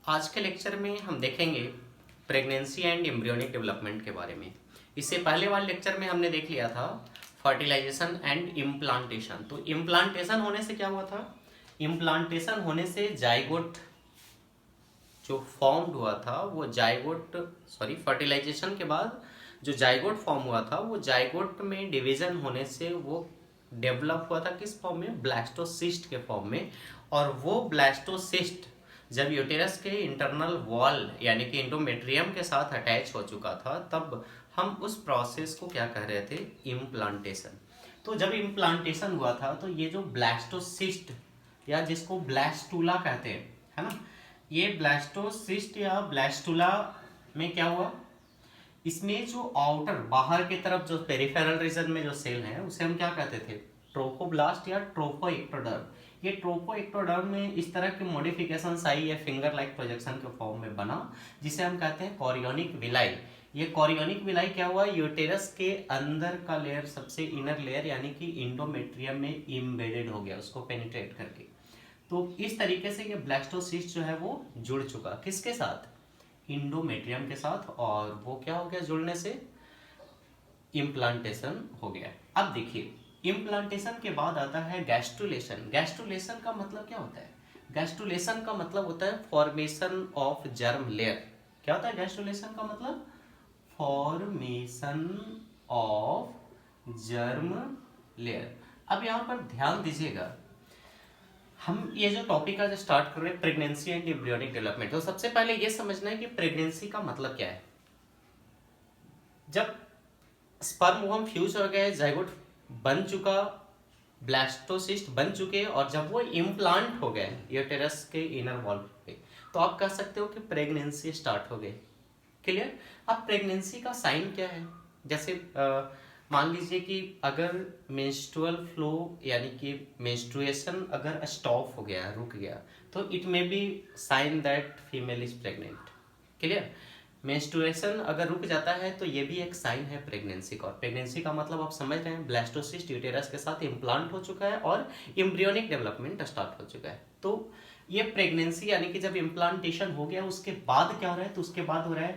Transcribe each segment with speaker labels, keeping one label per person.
Speaker 1: आज के लेक्चर में हम देखेंगे प्रेगनेंसी एंड एम्ब्रियोनिक डेवलपमेंट के बारे में। इससे पहले वाले लेक्चर में हमने देख लिया था फर्टिलाइजेशन एंड इम्प्लांटेशन। तो इम्प्लांटेशन होने से क्या हुआ था? इम्प्लांटेशन होने से जाइगोट जो फॉर्म्ड हुआ था वो फर्टिलाइजेशन के बाद जो जाइगोट फॉर्म हुआ था वो जाइगोट में डिवीजन होने से वो डेवलप हुआ था किस फॉर्म में? ब्लास्टोसिस्ट के फॉर्म में। और वो ब्लास्टोसिस्ट जब यूटेरस के इंटरनल वॉल यानी कि इंडोमेट्रियम के साथ अटैच हो चुका था तब हम उस प्रोसेस को क्या कह रहे थे? इम्प्लांटेशन। तो जब इम्प्लांटेशन हुआ था तो ये जो ब्लास्टोसिस्ट या जिसको ब्लास्टूला कहते हैं, है ना, ये ब्लास्टोसिस्ट या ब्लास्टूला में क्या हुआ? इसमें जो आउटर बाहर की तरफ जो पेरिफेरल रीजन में जो सेल है उसे हम क्या कहते थे? ट्रोफोब्लास्ट या ट्रोफोइक्टोडर्म। ये ट्रोफोइक्टोडर्म में इस तरह की मॉडिफिकेशन आई या फिंगर लाइक प्रोजेक्शन के फॉर्म में बना जिसे हम कहते हैं कॉरियोनिक विलाई। ये कॉरियोनिक विलाई क्या हुआ? यूटेरस के अंदर का लेयर, सबसे इनर लेयर यानी कि इंडोमेट्रियम में इम्बेडेड हो गया उसको पेनिट्रेट करके। तो इस तरीके से ये ब्लास्टोसिस्ट जो है वो जुड़ चुका किसके साथ? इंडोमेट्रियम के साथ। और वो क्या हो गया जुड़ने से? इम्प्लांटेशन हो गया। अब देखिए इम्प्लांटेशन के बाद आता है गैस्ट्रुलेशन। गैस्ट्रुलेशन का मतलब क्या होता है? गैस्ट्रुलेशन का मतलब होता है फॉर्मेशन ऑफ जर्म लेयर। क्या होता है गैस्ट्रुलेशन का मतलब? Formation of germ layer. अब यहां पर ध्यान दीजिएगा, हम ये जो टॉपिक आज स्टार्ट कर रहे हैं प्रेगनेंसी एंड एम्ब्रियोनिक डेवलपमेंट, तो सबसे पहले ये समझना है कि प्रेगनेंसी का मतलब क्या है। जब स्पर्म ओवम फ्यूज हो गए, जाइगोट बन चुका, ब्लास्टोसिस्ट बन चुके और जब वो इम्प्लांट हो गए यूटेरस के इनर वॉल पे तो आप कह सकते हो कि प्रेगनेंसी स्टार्ट हो गई। क्लियर? अब प्रेगनेंसी का साइन क्या है? जैसे मान लीजिए कि अगर मेंस्ट्रुअल फ्लो यानी कि मेंस्ट्रुएशन अगर स्टॉप हो गया, रुक गया, तो it may be sign that female is pregnant. Clear? Menstruation अगर रुक जाता है तो ये भी एक साइन है प्रेगनेंसी का। और प्रेगनेंसी का मतलब आप समझ रहे हैं, ब्लास्टोसिस्ट यूटेरस के साथ इम्प्लांट हो चुका है और एम्ब्रियोनिक डेवलपमेंट स्टार्ट हो चुका है। तो ये प्रेगनेंसी यानी कि जब इम्प्लांटेशन हो गया उसके बाद क्या हो रहा है? तो उसके बाद हो रहा है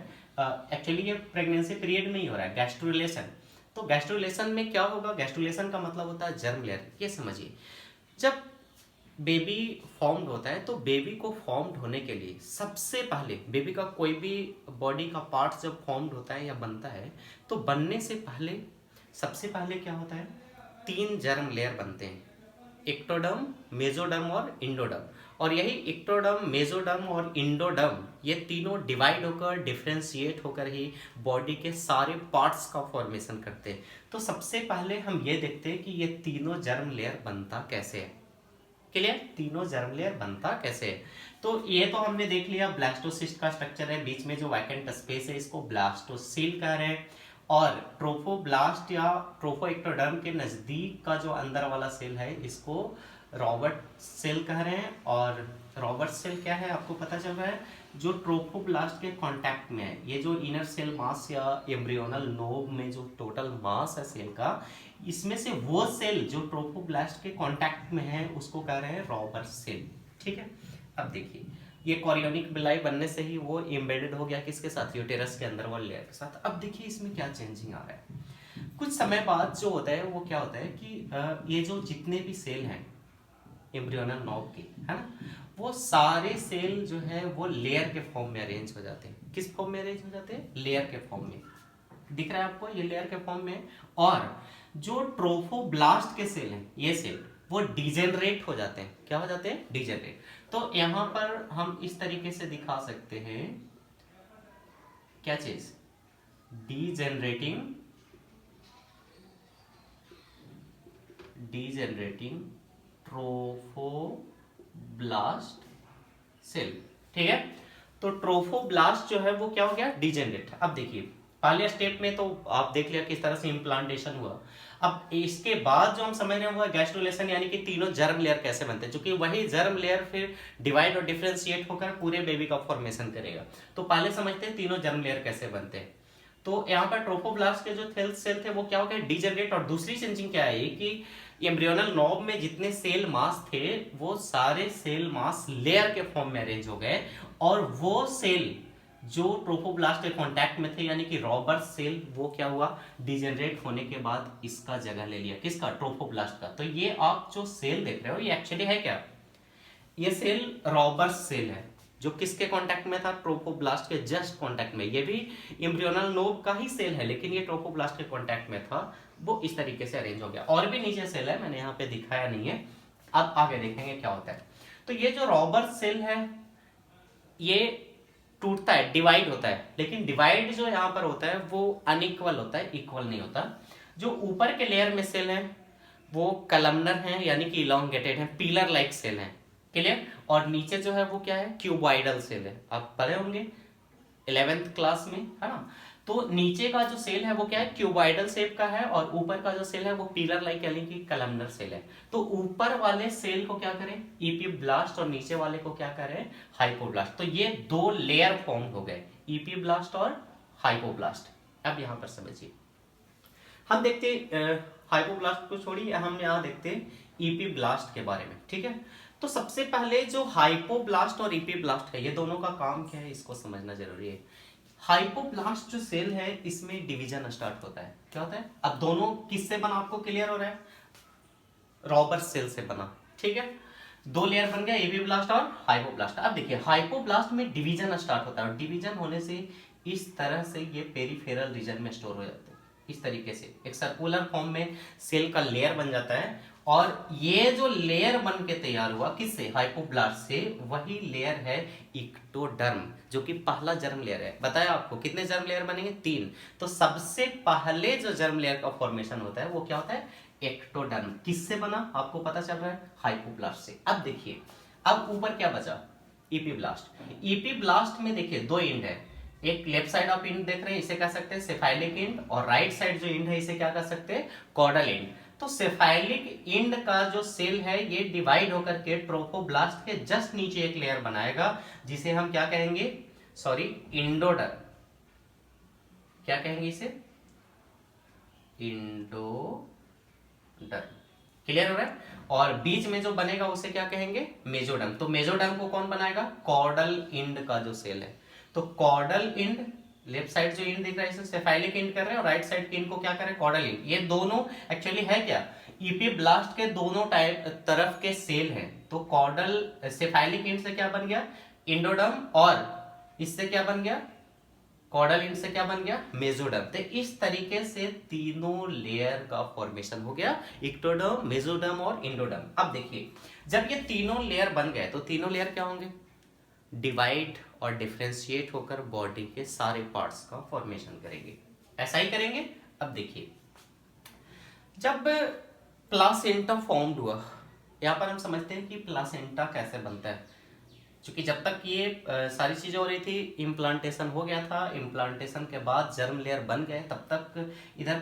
Speaker 1: एक्चुअली ये प्रेगनेंसी पीरियड में ही हो रहा है गैस्ट्रुलेशन। तो गैस्ट्रुलेशन में क्या होगा? गैस्ट्रुलेशन का मतलब होता है जर्म लेयर। ये समझिए, जब बेबी फॉर्म्ड होता है तो बेबी को फॉर्म्ड होने के लिए सबसे पहले बेबी का कोई भी बॉडी का पार्ट जब फॉर्म्ड होता है या बनता है तो बनने से पहले सबसे पहले क्या होता है? 3 जर्म लेयर बनते हैं, एक्टोडर्म, मेसोडर्म और इंडोडर्म। और यही एक्टोडर्म, मेसोडर्म और इंडोडर्म ये तीनों डिवाइड होकर डिफ्रेंशिएट होकर ही बॉडी के सारे पार्ट्स का फॉर्मेशन करते हैं। तो सबसे पहले हम ये देखते हैं कि ये तीनों जर्म लेयर बनता कैसे है। क्लियर? तीनों जर्म लेयर बनता कैसे है? तो ये तो हमने देख लिया ब्लास्टोसिस्ट का स्ट्रक्चर है, बीच में जो वैकेंट स्पेस है इसको ब्लास्टोसील कह रहे हैं। और ट्रोफोब्लास्ट या ट्रोफोइक्टोडर्म के नजदीक का जो अंदर वाला सेल है इसको रॉबर्ट सेल कह रहे हैं। और रॉबर्ट सेल क्या है आपको पता चल रहा है? जो ट्रोफोब्लास्ट के कांटेक्ट में है। ये जो इनर सेल मास या एम्ब्रियोनल नोब में जो टोटल मास है सेल का, इसमें से वो सेल जो ट्रोफोब्लास्ट के कांटेक्ट में है उसको कह रहे हैं रॉबर्ट सेल। ठीक है? अब देखिए ये कॉरियोनिक विलाई बनने से ही वो एम्बेडेड हो गया किसके साथ? यूटेरस के अंदर वाले लेयर के साथ। अब देखिए इसमें क्या चेंजिंग आ रहा है। कुछ समय बाद जो होता है वो क्या होता है कि ये जो जितने भी सेल हैं एम्ब्रियोनल नॉब के, है ना, वो सारे सेल जो है वो लेयर के फॉर्म में अरेंज हो जाते हैं। किस फॉर्म में अरेंज हो जाते हैं? लेयर के फॉर्म में। दिख रहा है आपको? ये लेयर के फॉर्म में। और जो ट्रोफोब्लास्ट के सेल हैं ये सेल वो डिजेनरेट हो जाते हैं। क्या हो जाते हैं? डिजेनरेट। तो यहां पर हम इस तरीके से दिखा सकते हैं क्या चीज? डिजेनरेटिंग ट्रोफोब्लास्ट सेल। ठीक है? तो ट्रोफोब्लास्ट जो है वो क्या हो गया? डिजेनरेट। अब देखिए पहले स्टेप में तो आप देख लिया किस तरह से इम्प्लांटेशन हुआ। अब इसके बाद जो हम समझ रहे हैं वो है गैस्ट्रुलेशन, यानी कि तीनों जर्म लेयर कैसे बनते हैं, क्योंकि वही जर्म लेयर फिर डिवाइड और डिफरेंशिएट होकर पूरे बेबी का फॉर्मेशन करेगा। तो पहले समझते हैं तीनों जर्म लेयर कैसे बनते हैं। तो यहाँ पर ट्रोफोब्लास्ट के जो सेल थे वो क्या हो गए, डिजनरेट। और दूसरी चेंजिंग क्या है कि एम्ब्रियोनल नॉब में जितने सेल मास थे वो सारे सेल मास लेयर के फॉर्म में अरेंज हो गए, और वो सेल जो ट्रोफोब्लास्ट के कांटेक्ट में थे यानी कि रॉबर्ट सेल, वो क्या हुआ, डिजेनरेट होने के बाद इसका जगह ले लिया, किसका, ट्रोफोब्लास्ट का। तो ये आप जो सेल देख रहे हो ये एक्चुअली है क्या, ये सेल रॉबर्ट सेल है, जो किसके कांटेक्ट में था, ट्रोफोब्लास्ट के जस्ट कांटेक्ट में। ये भी एम्ब्रियोनल नोब का ही सेल है, लेकिन ये ट्रोफोब्लास्ट के कांटेक्ट में था, वो इस तरीके से अरेंज हो गया। और भी नीचे सेल है, मैंने यहाँ पे दिखाया नहीं है, अब आगे देखेंगे क्या होता है। तो ये जो रॉबर्ट सेल है ये टूटता है, डिवाइड होता है, लेकिन डिवाइड जो यहाँ पर होता है वो अनइक्वल होता है, इक्वल नहीं होता। जो ऊपर के लेयर में सेल है वो कलमनर हैं यानी कि इलोंगेटेड हैं, पिलर लाइक सेल हैं, क्लियर। और नीचे जो है वो क्या है, क्यूबॉइडल सेल है, आप पढ़े होंगे 11th क्लास में, है ना। तो नीचे का जो सेल है वो क्या है, क्यूबॉइडल शेप का है, और ऊपर का जो सेल है वो पिलर लाइक यानी कि कलमनर सेल है। तो ऊपर वाले सेल को क्या करें, ईपीब्लास्ट, और नीचे वाले को क्या करें, हाइपोब्लास्ट। तो ये दो लेयर फॉर्म हो गए, ईपीब्लास्ट और हाइपोब्लास्ट। अब यहां पर समझिए, हम देखते हाइपोब्लास्ट को छोड़िए, हम यहाँ देखते ईपीब्लास्ट के बारे में, ठीक है। तो सबसे पहले जो हाइपोब्लास्ट और ईपीब्लास्ट है, ये दोनों का काम क्या है इसको समझना जरूरी है। हाइपोब्लास्ट जो सेल है इसमें डिवीजन स्टार्ट होता है, क्या होता है, अब दोनों किससे बना आपको क्लियर हो रहा है, रॉबर्ट सेल से बना, ठीक है। दो लेयर बन गया, एपीब्लास्ट और हाइपोब्लास्ट। अब देखिए हाइपोब्लास्ट में डिवीजन स्टार्ट होता है, और डिवीजन होने से इस तरह से ये पेरिफेरल रीजन में स्टोर हो जाते हैं, इस तरीके से एक सर्कुलर फॉर्म में सेल का लेयर बन जाता है। और ये जो लेयर बन के तैयार हुआ किससे, हाइपोब्लास्ट से, वही लेयर है इक्टोडर्म, जो कि पहला जर्म लेयर है। बताया आपको कितने जर्म लेयर बनेंगे, 3। तो सबसे पहले जो जर्म लेयर का फॉर्मेशन होता है वो क्या होता है, एक्टोडर्म। किससे बना आपको पता चल रहा है, हाइपोब्लास्ट से। अब देखिए, अब ऊपर क्या बचा, ईपीब्लास्ट। ईपीब्लास्ट में देखिए दो एंड है, एक लेफ्ट साइड ऑफ इंड देख रहे हैं, इसे कह सकते हैं सेफाइलिक इंड, और राइट साइड जो इंड है इसे क्या कह सकते हैं, कॉर्डल इंड। तो सेफाइलिक इंड का जो सेल है ये डिवाइड होकर के ट्रोफोब्लास्ट के जस्ट नीचे एक लेयर बनाएगा, जिसे हम क्या कहेंगे, सॉरी, इंडोडर्म। क्या कहेंगे इसे, इंडोडर्म, क्लियर हो रहा है। और बीच में जो बनेगा उसे क्या कहेंगे, मेजोडर्म। तो मेजोडर्म को कौन बनाएगा, कॉर्डल इंड का जो सेल है। तो कॉर्डल इंड, लेफ्ट साइड जो इंड दिख रहा है इसे सेफाइलिक इंड कर रहे हैं, और राइट साइड के इंड को क्या कर रहे हैं, कॉर्डल इंड। ये दोनों एक्चुअली है क्या, ईपीब्लास्ट के दोनों टाइप तरफ के सेल हैं। तो कॉर्डल सेफाइलिक इंड से क्या बन गया, इंडोडर्म, और इससे क्या बन गया, कॉर्डल इंड से क्या बन गया, मेसोडर्म। तो इस तरीके से तीनों लेयर का फॉर्मेशन हो गया, इक्टोडर्म, मेसोडर्म और इंडोडर्म। अब देखिए, जब ये तीनों लेयर बन गए तो तीनों लेयर क्या होंगे, डिवाइड और डिफरेंशिएट होकर बॉडी के सारे पार्ट्स का फॉर्मेशन करेंगे, ऐसा ही करेंगे। अब देखिए, जब प्लासेंटा फॉर्म्ड हुआ, यहाँ पर हम समझते हैं कि प्लासेंटा कैसे बनता है। क्योंकि जब तक ये सारी चीजें हो रही थी, इम्प्लांटेशन हो गया था, इम्प्लांटेशन के बाद जर्म लेयर बन गए, तब तक इधर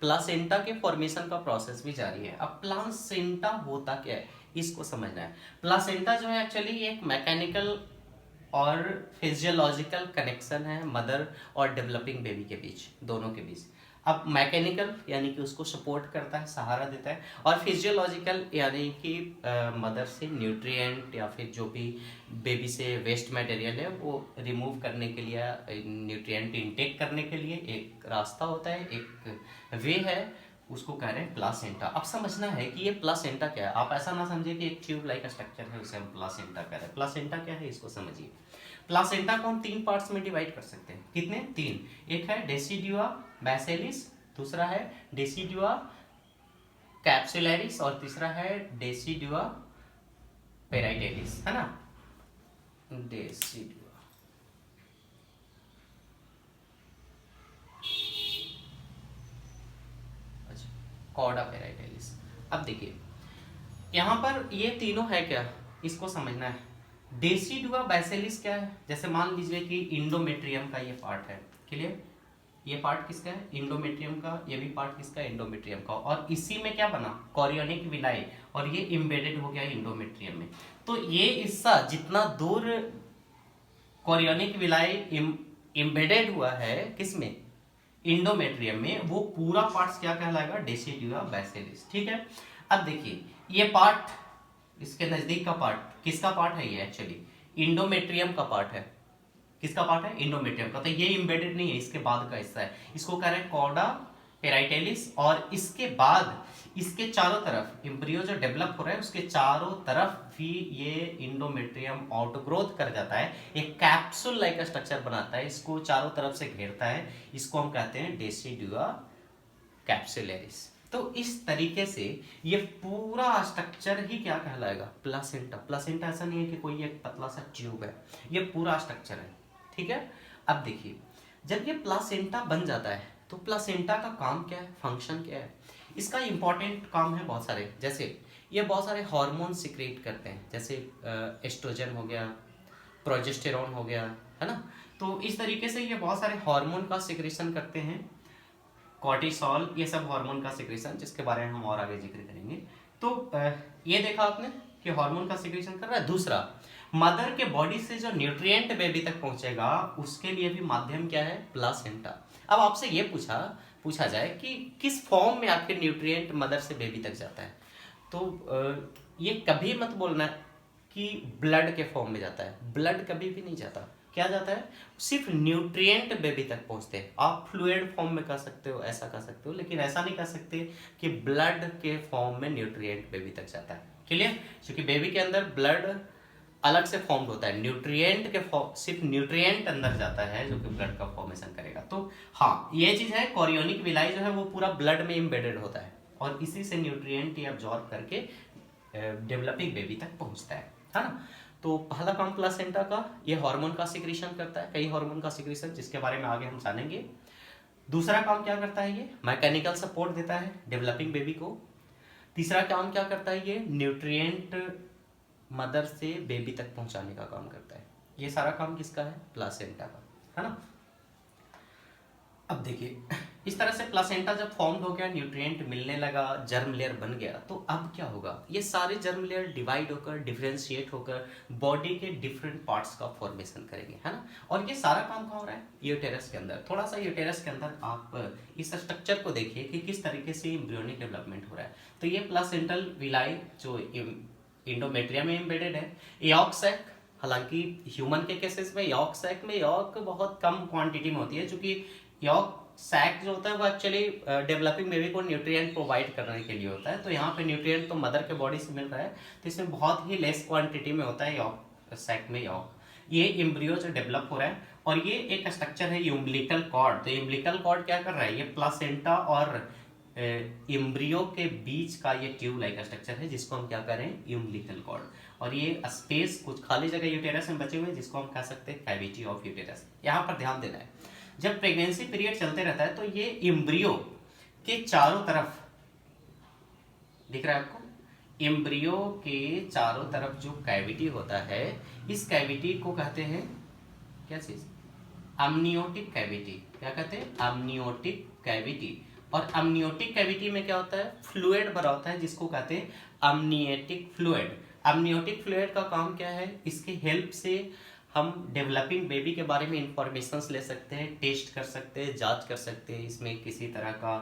Speaker 1: प्लासेंटा के फॉर्मेशन का प्रोसेस भी जारी है। अब प्लासेंटा होता क्या है इसको समझना है। प्लासेंटा जो है एक्चुअली एक मैकेनिकल और फिजियोलॉजिकल कनेक्शन है मदर और डेवलपिंग बेबी के बीच, दोनों के बीच। अब मैकेनिकल यानी कि उसको सपोर्ट करता है, सहारा देता है, और फिजियोलॉजिकल यानी कि मदर से न्यूट्रिएंट या फिर जो भी बेबी से वेस्ट मटेरियल है वो रिमूव करने के लिए, न्यूट्रिएंट इनटेक करने के लिए एक रास्ता होता है, एक वे है, उसको कह रहे हैं प्लासेंटा। अब समझना है कि ये प्लासेंटा क्या है, आप ऐसा ना समझिए कि एक ट्यूब लाइक स्ट्रक्चर है उसे हम प्लासेंटा कह रहे हैं। प्लासेंटा क्या है इसको समझिए। प्लासेंटा को हम 3 पार्ट्स में डिवाइड कर सकते हैं, कितने, 3। एक है डेसिडुआ बैसिलिस, दूसरा है डेसिडुआ कैप्सुलरिस, और तीसरा है डेसिडुआ पेराइटेलिस, है ना, डेसिडुआ। कॉर्डा पेराइटेलिस। अब देखिए यहाँ पर ये तीनों है क्या, इसको समझना है। डेसिडुआ बैसिलिस क्या है, जैसे मान लीजिए कि इंडोमेट्रियम का ये पार्ट है, क्लियर, ये पार्ट किसका है, इंडोमेट्रियम का, ये भी पार्ट किसका है, इंडोमेट्रियम का, और इसी में क्या बना, कॉरियोनिक विलाई, और ये इम्बेडेड हो गया इंडोमेट्रियम में। तो ये हिस्सा जितना दूर कॉरियोनिक विलाई एम्बेडेड हुआ है किसमें, इंडोमेट्रियम में, वो पूरा पार्ट क्या कहलाएगा, डेसिडुआ बैसिलिस। ठीक है, अब देखिए ये पार्ट, इसके नजदीक का पार्ट किसका पार्ट है, ये एक्चुअली इंडोमेट्रियम का पार्ट है। किसका पार्ट है, इंडोमेट्रियम का। तो ये इम्बेडेड नहीं है, इसके बाद का हिस्सा है, इसको कह रहे हैं कॉर्डा पेराइटेलिस। और इसके बाद इसके चारों तरफ एम्ब्रियो जो डेवलप हो रहा है उसके चारों तरफ भी ये इंडोमेट्रियम आउटग्रोथ कर जाता है, एक कैप्सूल लाइक स्ट्रक्चर बनाता है, इसको चारों तरफ से घेरता है, इसको हम कहते हैं डेसिडुआ कैप्सुलरिस। तो इस तरीके से ये पूरा स्ट्रक्चर ही क्या कहलाएगा, प्लासेंटा। प्लासेंटा ऐसा नहीं है कि कोई एक पतला सा ट्यूब है, ये पूरा स्ट्रक्चर है। ठीक है, अब देखिए जब ये प्लासेंटा बन जाता है तो प्लासेंटा का काम क्या है, फंक्शन क्या है, इसका इंपॉर्टेंट काम है बहुत सारे। जैसे ये बहुत सारे हार्मोन सिक्रेट करते हैं, जैसे एस्ट्रोजन हो गया, प्रोजेस्टेरॉन हो गया, है ना। तो इस तरीके से ये बहुत सारे हार्मोन का सिक्रेशन करते हैं, कॉर्टिसोल, ये सब हार्मोन का सिक्रेशन, जिसके बारे में हम और आगे जिक्र करेंगे। तो ये देखा आपने कि हार्मोन का सिक्रेशन कर रहा है। दूसरा, मदर के बॉडी से जो न्यूट्रिएंट बेबी तक पहुंचेगा उसके लिए भी माध्यम क्या है, प्लासेंटा। अब आपसे ये पूछा जाए कि किस फॉर्म में आपके न्यूट्रिएंट मदर से बेबी तक जाता है, तो ये कभी मत बोलना कि ब्लड के फॉर्म में जाता है, ब्लड कभी भी नहीं जाता। क्या जाता है, सिर्फ न्यूट्रिएंट बेबी तक पहुंचते हैं। आप फ्लूइड फॉर्म में कह सकते हो, ऐसा कह सकते हो, लेकिन ऐसा नहीं कह सकते कि ब्लड के फॉर्म में न्यूट्रिएंट बेबी तक जाता है। क्लियर, क्योंकि बेबी के अंदर ब्लड अलग से फॉर्म होता है, न्यूट्रिएंट के सिर्फ न्यूट्रिएंट अंदर जाता है जो कि ब्लड का फॉर्मेशन करेगा। तो हाँ, ये चीज है, कोरियोनिक विलाई जो है वो पूरा ब्लड में इम्बेडेड होता है और इसी से न्यूट्रिएंट एब्जॉर्ब करके डेवलपिंग बेबी तक पहुंचता है ना। तो पहला काम प्लासेंटा का, ये हार्मोन का सिक्रेशन करता है, कई हार्मोन का सिक्रेशन जिसके बारे में आगे हम जानेंगे। दूसरा काम क्या करता है, ये मैकेनिकल सपोर्ट देता है डेवलपिंग बेबी को। तीसरा काम क्या करता है, ये न्यूट्रिएंट मदर से बेबी तक पहुंचाने का काम करता है। ये सारा काम किसका है, प्लासेंटा का, है ना। अब देखिए इस तरह से प्लासेंटा जब फॉर्म हो गया, न्यूट्रिएंट मिलने लगा, जर्म लेयर बन गया, तो अब क्या होगा, ये सारे जर्म लेयर डिवाइड होकर, डिफरेंशिएट होकर बॉडी के डिफरेंट पार्ट्स का फॉर्मेशन करेंगे, है ना। और ये सारा काम कहाँ हो रहा है, यूटेरस के अंदर। थोड़ा सा यूटेरस के अंदर आप इस स्ट्रक्चर को देखिए कि किस तरीके से एम्ब्रियोनिक डेवलपमेंट हो रहा है। तो ये प्लासेंटल विलाई जो इंडोमेट्रियम में एम्बेडेड है, यॉर्क सैक, हालांकि ह्यूमन के केसेस में यॉर्क सैक में यॉर्क बहुत कम क्वांटिटी में होती है, क्योंकि यॉर्क सैक जो होता है वो एक्चुअली डेवलपिंग बेबी को न्यूट्रिएंट प्रोवाइड करने के लिए होता है। तो यहाँ पे न्यूट्रिएंट तो मदर के बॉडी से मिल रहा है, तो इसमें बहुत ही लेस क्वांटिटी में होता है यॉर्क सैक में यॉर्क। ये एम्ब्रियो जो डेवलप हो रहा है और ये एक स्ट्रक्चर है यूम्बिलिकल कॉर्ड। तो यूम्बिलिकल कॉर्ड क्या कर रहा है, ये प्लासेंटा और एम्ब्रियो के बीच का ये ट्यूब लाइक स्ट्रक्चर है, जिसको हम क्या करें, यूम्बिलिकल कॉर्ड। और ये स्पेस, कुछ खाली जगह यूटेरस में बचे हुए जिसको हम कह सकते हैं कैविटी ऑफ यूटेरस। यहाँ पर ध्यान देना है, जब प्रेगनेंसी पीरियड चलते रहता है तो ये एम्ब्रियो के चारों तरफ, दिख रहा है आपको, एम्ब्रियो के चारों तरफ जो कैविटी होता है, इस कैविटी को कहते हैं क्या चीज, अमनियोटिक कैविटी। क्या कहते हैं, अमनियोटिक कैविटी। और अमनियोटिक कैविटी में क्या होता है, फ्लूइड भरा होता है, जिसको कहते हैं अमनियोटिक फ्लूइड। अमनियोटिक फ्लूइड का काम क्या है, इसके हेल्प से हम डेवलपिंग बेबी के बारे में इंफॉर्मेशन ले सकते हैं, टेस्ट कर सकते हैं, जांच कर सकते हैं, इसमें किसी तरह का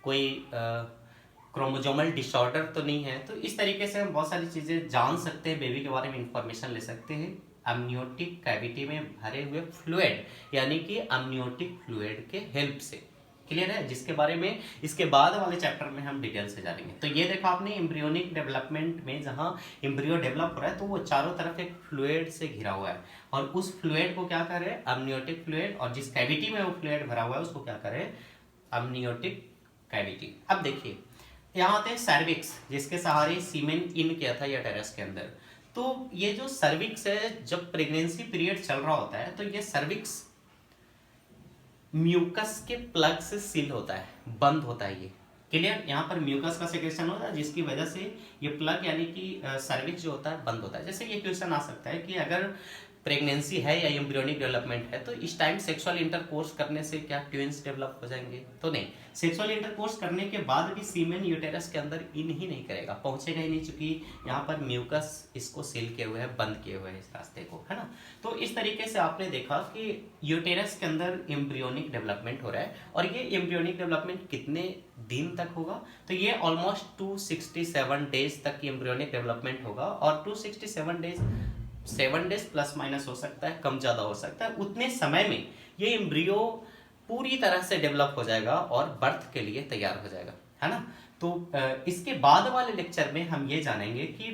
Speaker 1: कोई क्रोमोजोमल डिसऑर्डर तो नहीं है। तो इस तरीके से हम बहुत सारी चीज़ें जान सकते हैं, बेबी के बारे में इंफॉर्मेशन ले सकते हैं अमनियोटिक कैविटी में भरे हुए फ्लूइड, यानी कि अमनियोटिक फ्लूइड के हेल्प से। क्लियर है, जिसके बारे में इसके बाद वाले चैप्टर में हम डिटेल से जानेंगे। तो ये देखा आपने, एम्ब्रियोनिक डेवलपमेंट में जहां एम्ब्रियो डेवलप हो रहा है तो वो चारों तरफ एक फ्लूइड से घिरा हुआ है, और उस फ्लूइड को क्या करे, अमनियोटिक फ्लूइड। और जिस कैविटी में वो फ्लूइड भरा हुआ है उसको क्या करे, अमनियोटिक कैविटी। अब देखिए यहाँ आते हैं सर्विक्स, जिसके सहारे सीमेन इन किया था यूटेरस के अंदर। तो ये जो सर्विक्स है, जब प्रेगनेंसी पीरियड चल रहा होता है तो ये सर्विक्स म्यूकस के प्लग से सील होता है, बंद होता है ये। क्लियर, यहाँ पर म्यूकस का सेक्रेशन होता है, जिसकी वजह से ये प्लग यानी कि सर्विक्स जो होता है बंद होता है। जैसे ये क्वेश्चन आ सकता है कि अगर प्रेगनेंसी है या एम्ब्रियोनिक डेवलपमेंट है, तो इस टाइम सेक्सुअल इंटरकोर्स करने से क्या ट्विंस डेवलप हो जाएंगे? तो नहीं, सेक्सुअल इंटरकोर्स करने के बाद भी सीमेन यूटेरस के अंदर इन ही नहीं करेगा, पहुंचेगा ही नहीं, चूंकि यहाँ पर म्यूकस इसको सील किए हुए है, बंद किए हुए हैं इस रास्ते को, है ना। तो इस तरीके से आपने देखा कि यूटेरस के अंदर एम्ब्रियोनिक डेवलपमेंट हो रहा है, और ये एम्ब्रियोनिक डेवलपमेंट कितने दिन तक होगा? तो ये ऑलमोस्ट 267 डेज तक एम्ब्रियोनिक डेवलपमेंट होगा, और 267 डेज 7 डेज प्लस माइनस हो सकता है, कम ज़्यादा हो सकता है, उतने समय में ये एम्ब्रियो पूरी तरह से डेवलप हो जाएगा और बर्थ के लिए तैयार हो जाएगा, है ना। तो इसके बाद वाले लेक्चर में हम ये जानेंगे कि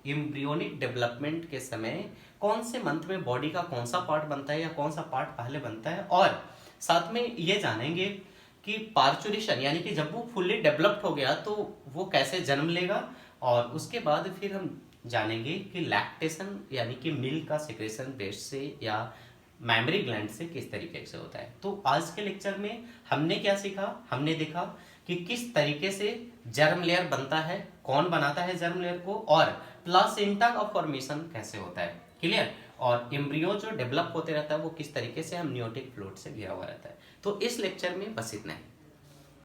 Speaker 1: एम्ब्रियोनिक डेवलपमेंट के समय कौन से मंथ में बॉडी का कौन सा पार्ट बनता है या कौन सा पार्ट पहले बनता है, और साथ में ये जानेंगे कि पार्चुरेशन यानी कि जब वो फुल्ली डेवलप्ड हो गया तो वो कैसे जन्म लेगा, और उसके बाद फिर हम जानेंगे कि लैक्टेशन यानी कि मिल्क का सिक्रेशन ब्रेस्ट से या मैमरी ग्लैंड से किस तरीके से होता है। तो आज के लेक्चर में हमने क्या सीखा? हमने देखा कि किस तरीके से जर्म लेयर बनता है, कौन बनाता है जर्म लेयर को, और प्लासेंटा का फॉर्मेशन कैसे होता है, क्लियर, और एम्ब्रियो जो डेवलप होते रहता है वो किस तरीके से amniotic फ्लूइड से घिरा हुआ रहता है। तो इस लेक्चर में बस इतना है।